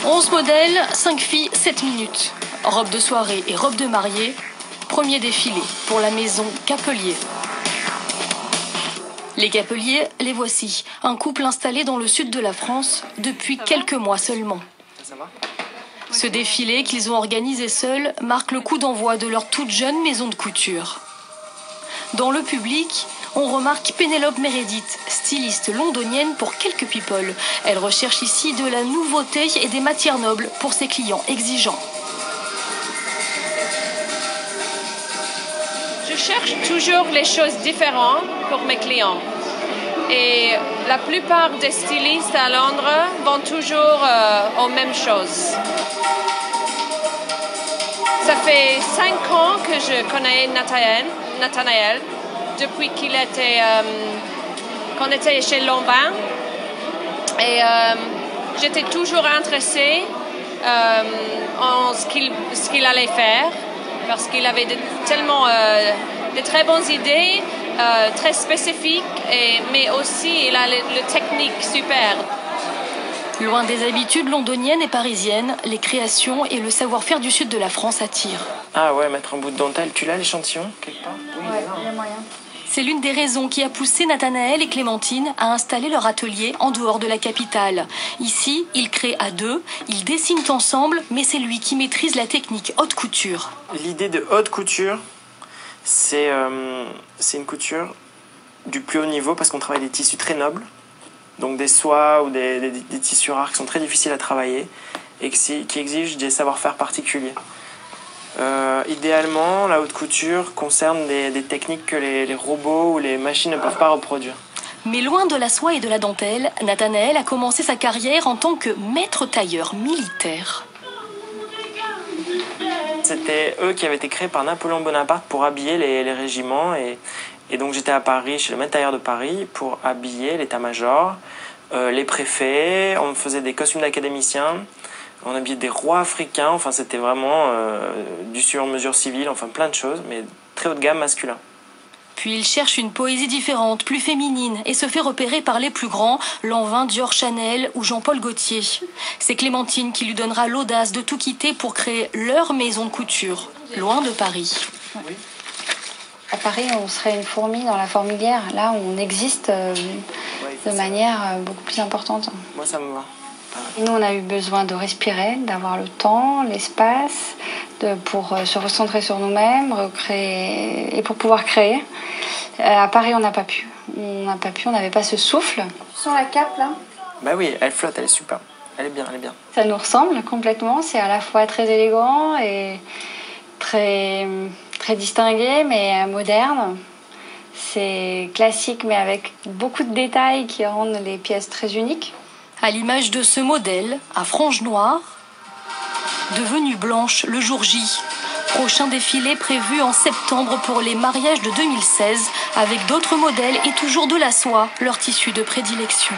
Onze modèles, 5 filles, 7 minutes. Robe de soirée et robe de mariée. Premier défilé pour la maison Capelier. Les Capeliers, les voici. Un couple installé dans le sud de la France depuis quelques mois seulement. Ce défilé qu'ils ont organisé seuls marque le coup d'envoi de leur toute jeune maison de couture. Dans le public, on remarque Pénélope Meredith, styliste londonienne pour quelques people. Elle recherche ici de la nouveauté et des matières nobles pour ses clients exigeants. Je cherche toujours les choses différentes pour mes clients. Et la plupart des stylistes à Londres vont toujours aux mêmes choses. Ça fait 5 ans que je connais Nathanaël, depuis qu'on était chez Lanvin. Et j'étais toujours intéressée en ce qu'il allait faire, parce qu'il avait tellement de très bonnes idées, très spécifiques, mais aussi il a le technique super. Loin des habitudes londoniennes et parisiennes, les créations et le savoir-faire du sud de la France attirent. Ah ouais, mettre un bout de dentelle, tu l'as l'échantillon quelque part? Oui, il y a moyen. C'est l'une des raisons qui a poussé Nathanaël et Clémentine à installer leur atelier en dehors de la capitale. Ici, ils créent à deux, ils dessinent ensemble, mais c'est lui qui maîtrise la technique haute couture. L'idée de haute couture, c'est une couture du plus haut niveau parce qu'on travaille des tissus très nobles, donc des soies ou des tissus rares qui sont très difficiles à travailler et qui exigent des savoir-faire particuliers. Idéalement, la haute couture concerne des techniques que les robots ou les machines ne peuvent pas reproduire. Mais loin de la soie et de la dentelle, Nathanaël a commencé sa carrière en tant que maître tailleur militaire. C'était eux qui avaient été créés par Napoléon Bonaparte pour habiller les régiments. Et donc j'étais à Paris, chez le maître tailleur de Paris, pour habiller l'état-major, les préfets. On faisait des costumes d'académiciens. On habillait des rois africains. Enfin, c'était vraiment du sur-mesure civil, enfin plein de choses, mais très haut de gamme masculin. Puis il cherche une poésie différente, plus féminine, et se fait repérer par les plus grands, Lanvin, Dior, Chanel ou Jean-Paul Gaultier. C'est Clémentine qui lui donnera l'audace de tout quitter pour créer leur maison de couture, loin de Paris. Oui. À Paris, on serait une fourmi dans la fourmilière. Là, on existe de manière beaucoup plus importante. Moi, ça me va. Et nous, on a eu besoin de respirer, d'avoir le temps, l'espace, pour se recentrer sur nous-mêmes, recréer, et pour pouvoir créer. À Paris, on n'a pas pu. On n'avait pas ce souffle. Tu sens la cape, là? Bah oui, elle flotte, elle est super. Elle est bien, elle est bien. Ça nous ressemble complètement. C'est à la fois très élégant et très, très distingué, mais moderne. C'est classique, mais avec beaucoup de détails qui rendent les pièces très uniques. À l'image de ce modèle, à franges noires, devenue blanche le jour J. Prochain défilé prévu en septembre pour les mariages de 2016, avec d'autres modèles et toujours de la soie, leur tissu de prédilection.